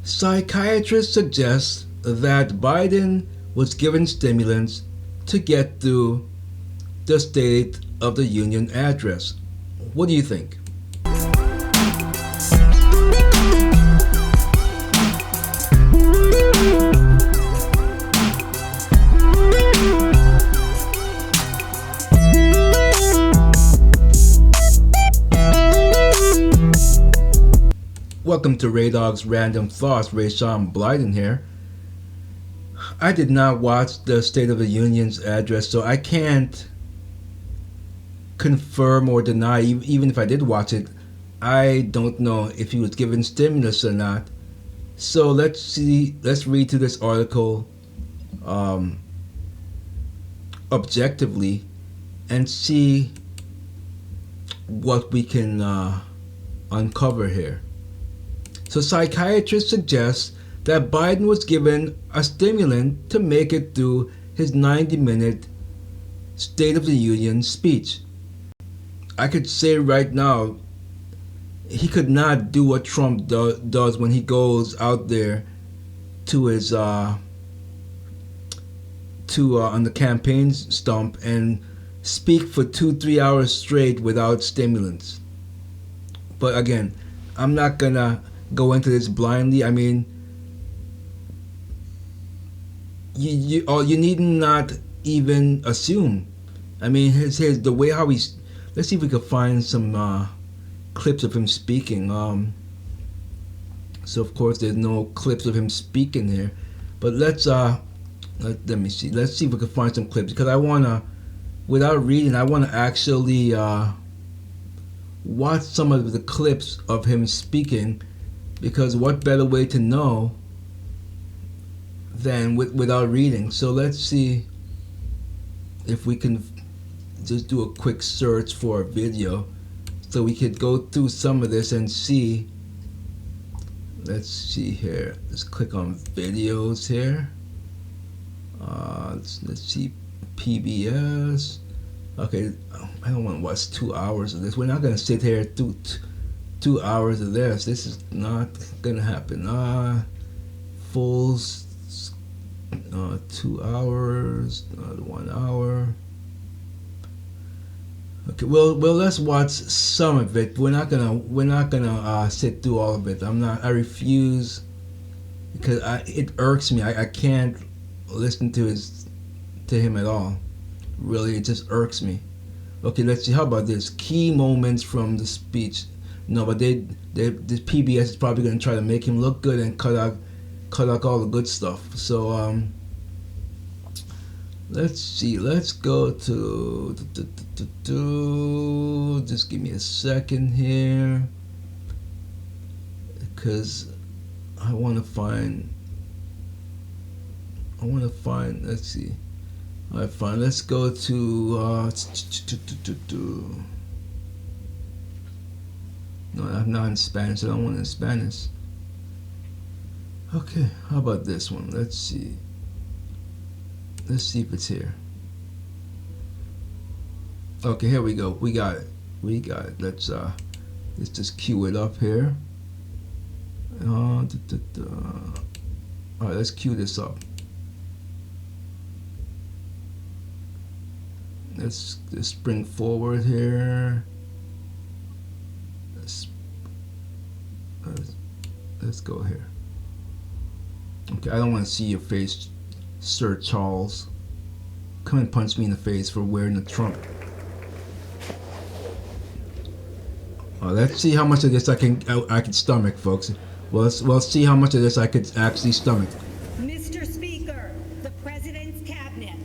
Psychiatrists suggest that Biden was given stimulants to get through the State of the Union address. What do you think? Welcome to Ray Dog's Random Thoughts. Ray Sean Blyden here. I did not watch the State of the Union's address, so I can't confirm or deny. Even if I did watch it, I don't know if he was given stimulus or not. So let's read through this article objectively and see what we can uncover here. So psychiatrists suggest that Biden was given a stimulant to make it through his 90-minute State of the Union speech. I could say right now, he could not do what Trump does when he goes out there to his on the campaign stump and speak for 2-3 hours straight without stimulants. But again, I'm not gonna go into this blindly. I mean, you need not even assume. I mean, his the way how he's. Let's see if we can find some clips of him speaking. So of course there's no clips of him speaking here, but let me see. Let's see if we can find some clips, because I wanna, without reading, I wanna actually watch some of the clips of him speaking. Because what better way to know than without reading? So let's see if we can just do a quick search for a video so we could go through some of this and see. Let's see here. Let's click on videos here. Let's see PBS. Okay, I don't want to watch 2 hours of this. We're not going to sit here through 2 hours of this. This is not gonna happen. Full 2 hours, 1 hour. Okay, well, let's watch some of it. We're not gonna sit through all of it. I refuse, because it irks me. I can't listen to him at all. Really, it just irks me. Okay, let's see. How about this? Key moments from the speech. No, but this PBS is probably going to try to make him look good and cut out all the good stuff. So let's see. Let's go to just give me a second here, because I want to find. Let's see. All right, fine. Let's go to. No, I'm not in Spanish. I don't want it in Spanish. Okay, how about this one? Let's see. Let's see if it's here. Okay, here we go. We got it. Let's just cue it up here. All right, let's cue this up. Let's bring forward here. Let's go here. Okay, I don't want to see your face, Sir Charles. Come and punch me in the face for wearing the Trump. Let's see how much of this I can stomach, folks. Well, let's see how much of this I could actually stomach. Mr. Speaker, the President's Cabinet.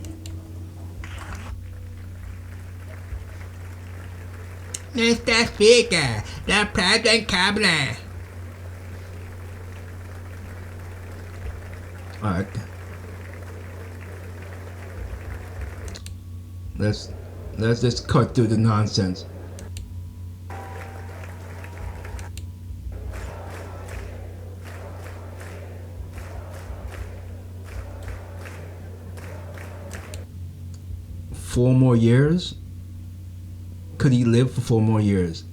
Mr. Speaker, the President's Cabinet. Alright. Let's just cut through the nonsense. Four more years? Could he live for 4 more years?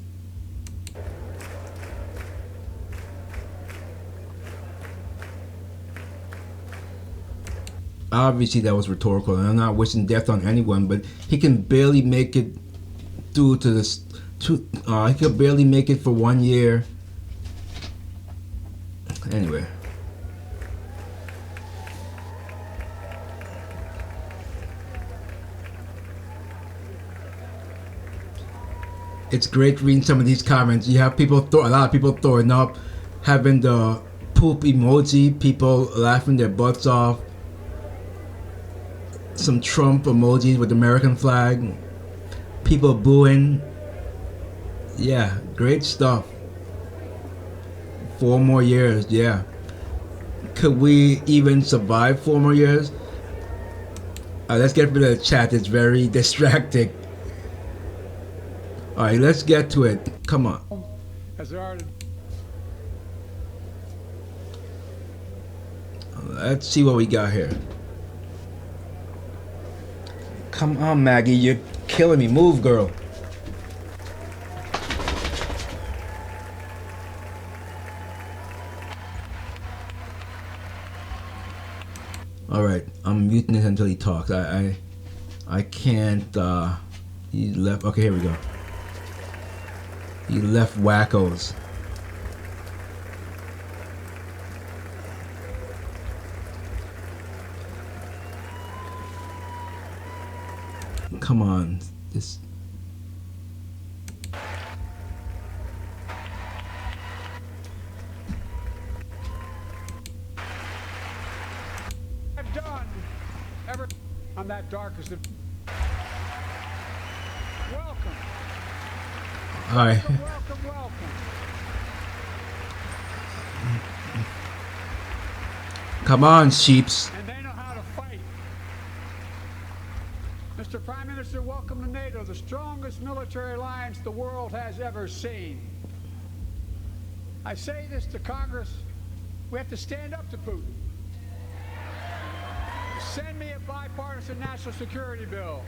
Obviously, that was rhetorical, and I'm not wishing death on anyone, but he can barely make it through to this. He could barely make it for 1 year. Anyway. It's great reading some of these comments. You have a lot of people throwing up, having the poop emoji, people laughing their butts off, some Trump emojis with the American flag, people booing. Yeah, great stuff. 4 more years, yeah. Could we even survive 4 more years? Let's get rid of the chat. It's very distracting. All right, let's get to it. Come on. Let's see what we got here. Come on, Maggie. You're killing me. Move, girl. All right, I'm muting it until he talks. I can't. He left. Okay, here we go. He left wackos. Come on, this. I've done ever on that darkest of. Welcome. All right. Welcome. Come on, sheeps. And they know how to fight. Mr. Prime Minister, welcome to NATO, the strongest military alliance the world has ever seen. I say this to Congress, we have to stand up to Putin. Send me a bipartisan national security bill.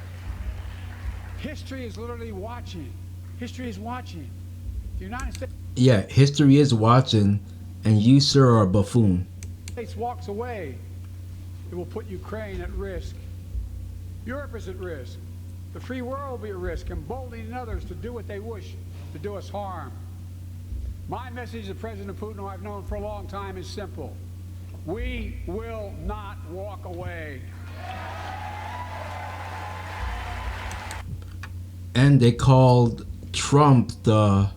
History is literally watching. History is watching. The United Yeah, history is watching, and you, sir, are a buffoon. States walks away, it will put Ukraine at risk. Europe is at risk. The free world will be at risk, emboldening others to do what they wish to do us harm. My message to President Putin, who I've known for a long time, is simple. We will not walk away. And they called Trump the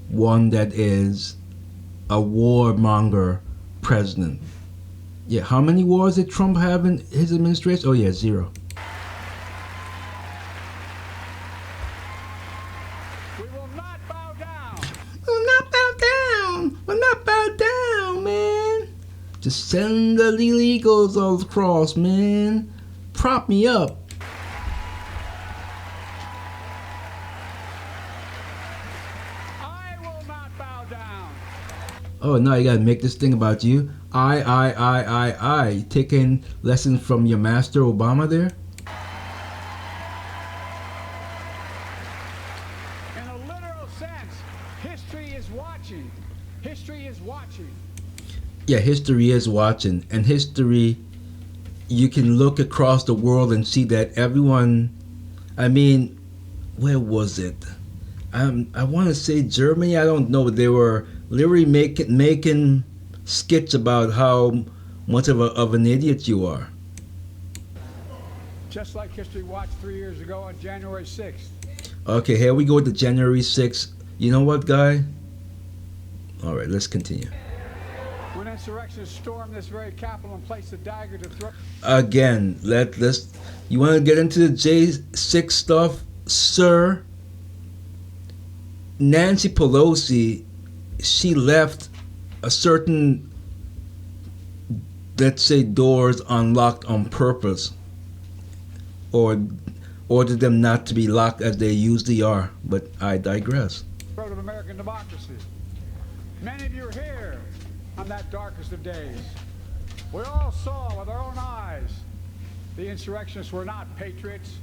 one that is a warmonger president. Yeah, how many wars did Trump have in his administration? Oh yeah, 0. We will not bow down. We'll not bow down. We'll not bow down, man. Just send the illegals all across, man. Prop me up. I will not bow down. Oh, now you gotta make this thing about you. I. Taking lessons from your master Obama there? In a literal sense, history is watching. History is watching. Yeah, history is watching. And history, you can look across the world and see that everyone, I mean, where was it? I want to say Germany, I don't know, but they were literally making skits about how much of an idiot you are. Just like history watched 3 years ago on January 6th. Okay, here we go with the January 6th. You know what, guy? All right, let's continue. When insurrectionists stormed this very Capitol and placed a dagger to throat. Again, let's. You want to get into the J6 stuff, sir? Nancy Pelosi, she left a certain, let's say, doors unlocked on purpose, or ordered them not to be locked as they usually are. But I digress. Throat of American democracy. Many of you are here on that darkest of days. We all saw with our own eyes the insurrectionists were not patriots.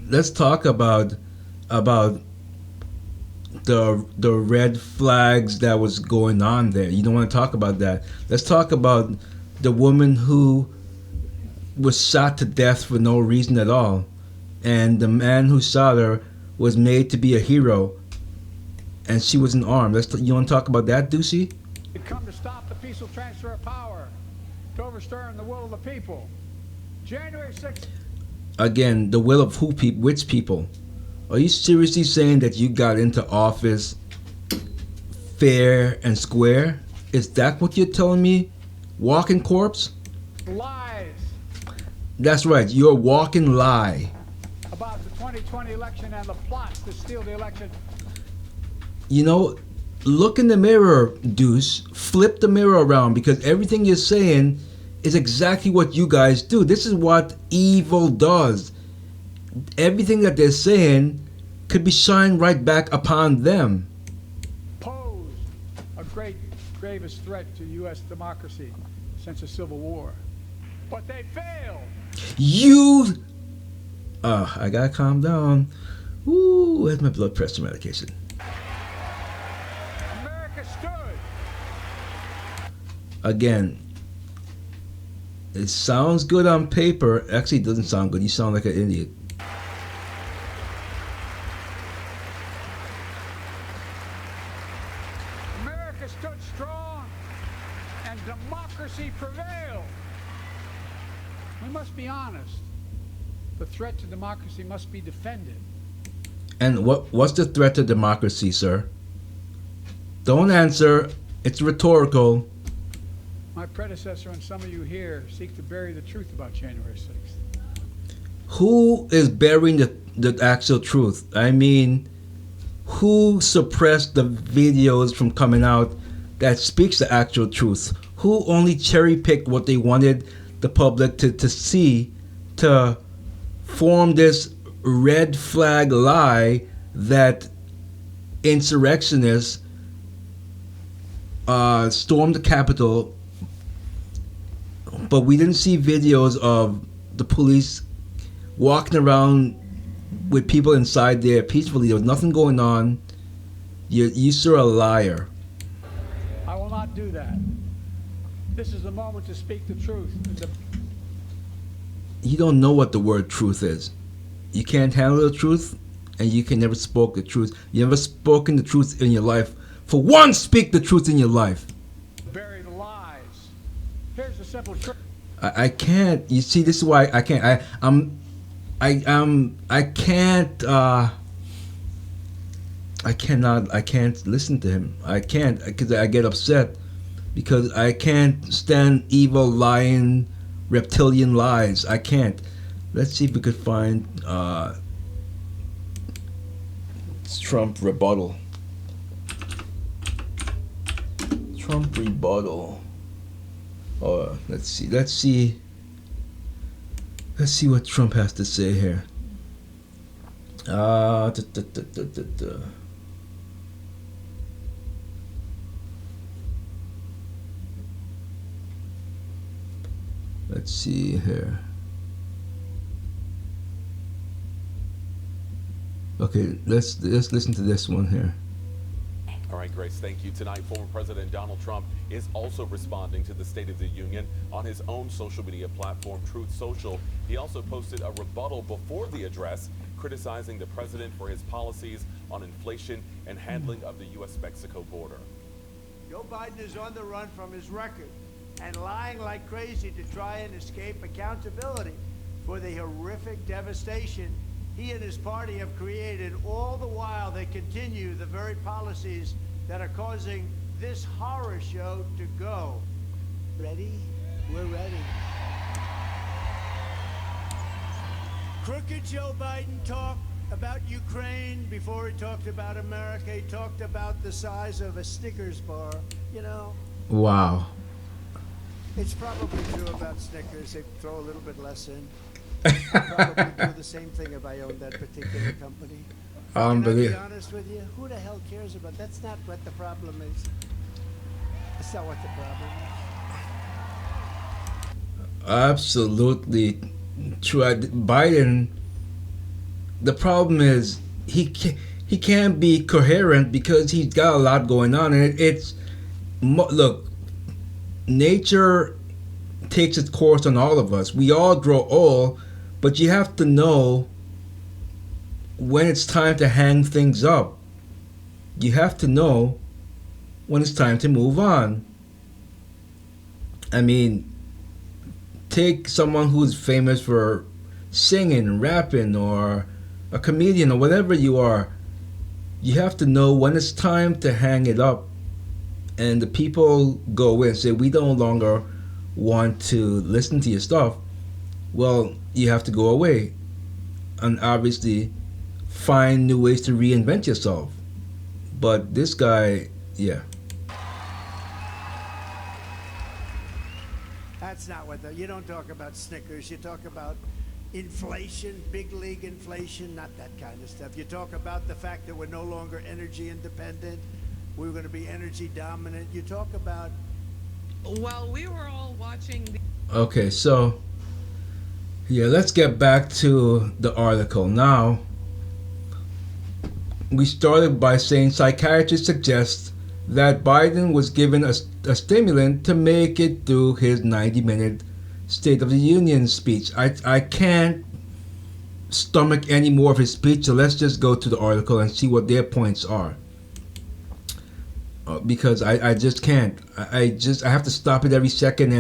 Let's talk about the red flags that was going on there. You don't want to talk about that. Let's talk about the woman who was shot to death for no reason at all, and the man who shot her was made to be a hero, and she wasn't armed. You want to talk about that, Ducey? It come to stop the peaceful transfer of power, to overturn the will of the people. January 6th. Again, the will of who? Which people? Are you seriously saying that you got into office fair and square? Is that what you're telling me? Walking corpse? Lies That's right. You're a walking lie. about the 2020 election and the plots to steal the election. You know, look in the mirror, Deuce. Flip the mirror around, because everything you're saying is exactly what you guys do. This is what evil does. Everything that they're saying could be shined right back upon them. Pose a gravest threat to U.S. democracy since the Civil War. But they failed. I gotta calm down. Ooh, where's my blood pressure medication? America stood. Again, it sounds good on paper. Actually, it doesn't sound good. You sound like an idiot. America stood strong and democracy prevailed. We must be honest. The threat to democracy must be defended. And what's the threat to democracy, sir? Don't answer. It's rhetorical. My predecessor and some of you here seek to bury the truth about January 6th. Who is burying the actual truth? I mean, who suppressed the videos from coming out that speaks the actual truth? Who only cherry-picked what they wanted the public to see, to form this red flag lie that insurrectionists stormed the Capitol, but we didn't see videos of the police walking around with people inside there peacefully. There was nothing going on. You sir are a liar. I will not do that. This is the moment to speak the truth. You don't know what the word truth is. You can't handle the truth, and you can never spoke the truth. You never spoken the truth in your life. For once, speak the truth in your life. Bury the lies. Here's the simple truth. I can't. You see, this is why I can't. I can't listen to him. I can't, because I get upset, because I can't stand evil, lying, reptilian lies. I can't. Let's see if we could find Trump rebuttal. Trump rebuttal. Oh, let's see what Trump has to say here. Let's see here. Okay, let's listen to this one here. All right, Grace, thank you. Tonight, former President Donald Trump is also responding to the State of the Union on his own social media platform, Truth Social. He also posted a rebuttal before the address, criticizing the president for his policies on inflation and handling of the U.S.-Mexico border. Joe Biden is on the run from his record and lying like crazy to try and escape accountability for the horrific devastation he and his party have created. All the while they continue the very policies that are causing this horror show to go. Ready? We're ready. Crooked Joe Biden talked about Ukraine before he talked about America. He talked about the size of a Snickers bar, you know. Wow. It's probably true about Snickers. They throw a little bit less in. I'd probably do the same thing if I owned that particular company. Can I be honest with you? Who the hell cares about? That's not what the problem is. That's not what the problem is. Absolutely true. Biden, the problem is he can't be coherent because he's got a lot going on, and look, nature takes its course on all of us. We all grow old, but you have to know when it's time to hang things up. You have to know when it's time to move on. I mean, take someone who's famous for singing, rapping, or a comedian, or whatever you are. You have to know when it's time to hang it up. And the people go away and say, we no longer want to listen to your stuff. Well, you have to go away and obviously find new ways to reinvent yourself. But this guy, yeah. That's not what you don't talk about Snickers. You talk about inflation, big league inflation, not that kind of stuff. You talk about the fact that we're no longer energy independent. We're going to be energy dominant. You talk about... Well, we were all watching the... Okay, so, yeah, let's get back to the article. Now, we started by saying psychiatrists suggest that Biden was given a stimulant to make it through his 90-minute State of the Union speech. I can't stomach any more of his speech, so let's just go to the article and see what their points are. Because I just can't. I have to stop it every second,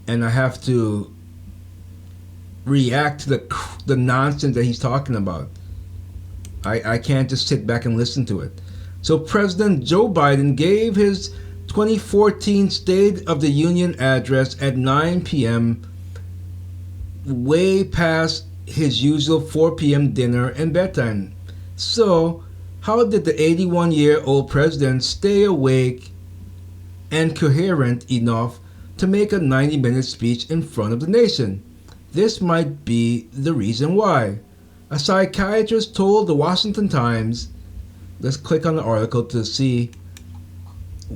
and I have to react to the nonsense that he's talking about. I can't just sit back and listen to it. So President Joe Biden gave his 2014 State of the Union address at 9 p.m., way past his usual 4 p.m. dinner and bedtime. So, how did the 81-year-old president stay awake and coherent enough to make a 90-minute speech in front of the nation? This might be the reason why. A psychiatrist told the Washington Times, let's click on the article to see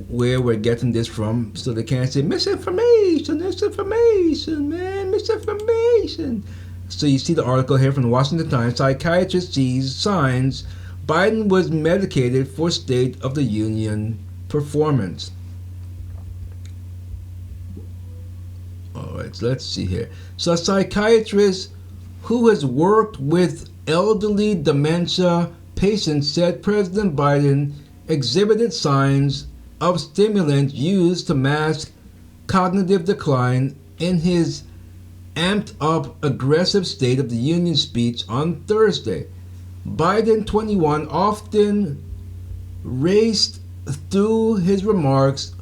where we're getting this from, so they can't say misinformation, man, misinformation. So you see the article here from the Washington Times. Psychiatrist sees signs Biden was medicated for State of the Union performance. Alright, so let's see here. So a psychiatrist who has worked with elderly dementia patients said President Biden exhibited signs of stimulant used to mask cognitive decline in his amped up aggressive State of the Union speech on Thursday. Biden, 21, often raced through his remarks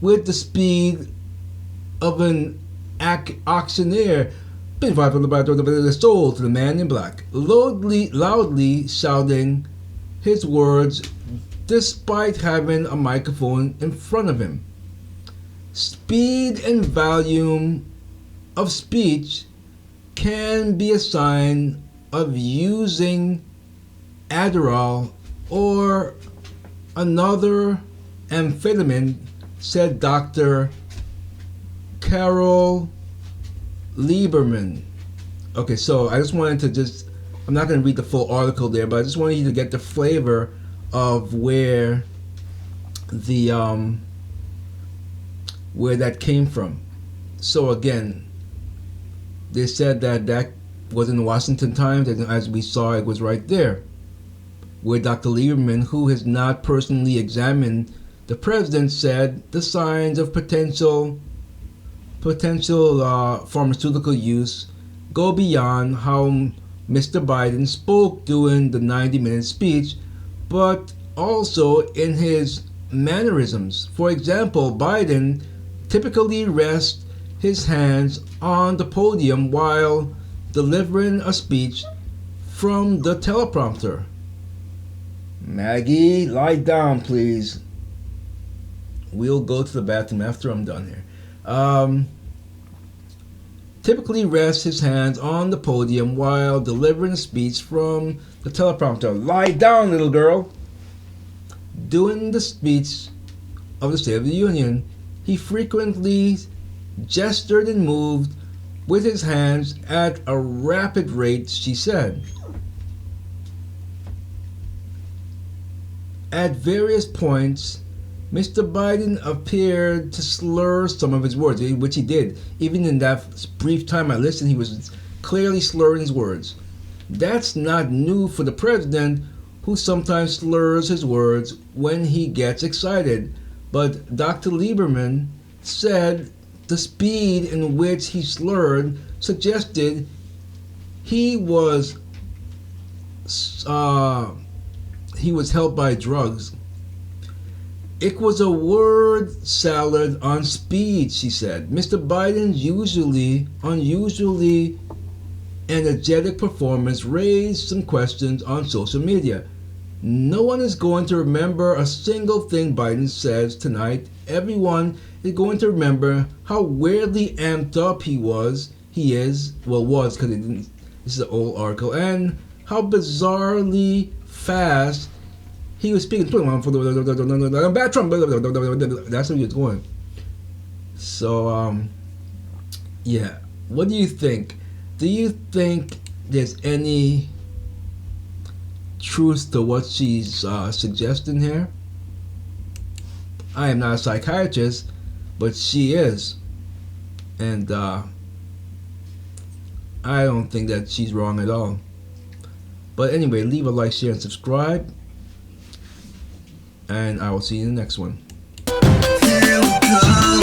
with the speed of an auctioneer, been vital about the soul to the man in black, loudly shouting his words despite having a microphone in front of him. Speed and volume of speech can be a sign of using Adderall or another amphetamine, said Dr. Carol Lieberman. Okay, so I just wanted to I'm not going to read the full article there, but I just wanted you to get the flavor of where that came from. So again, they said that was in the Washington Times, and as we saw, it was right there, where Dr. Lieberman, who has not personally examined the president, said the signs of potential pharmaceutical use go beyond how Mr. Biden spoke during the 90-minute speech, but also in his mannerisms. For example, Biden typically rests his hands on the podium while delivering a speech from the teleprompter. Maggie, lie down, please. We'll go to the bathroom after I'm done here. Typically rests his hands on the podium while delivering a speech from the teleprompter. Lie down, little girl. During the speech of the State of the Union, he frequently gestured and moved with his hands at a rapid rate, she said. At various points Mr. Biden appeared to slur some of his words, which he did. Even in that brief time I listened, he was clearly slurring his words. That's not new for the president, who sometimes slurs his words when he gets excited. But Dr. Lieberman said the speed in which he slurred suggested he was helped by drugs. It was a word salad on speed, she said. Mr. Biden's unusually energetic performance raised some questions on social media. No one is going to remember a single thing Biden says tonight. Everyone is going to remember how weirdly amped up was, because this is an old article, and how bizarrely fast he was speaking. Bad Trump. That's how he was going. So, yeah. What do you think? Do you think there's any truth to what she's suggesting here? I am not a psychiatrist, but she is. And I don't think that she's wrong at all. But anyway, leave a like, share, and subscribe. And I will see you in the next one. Here we go.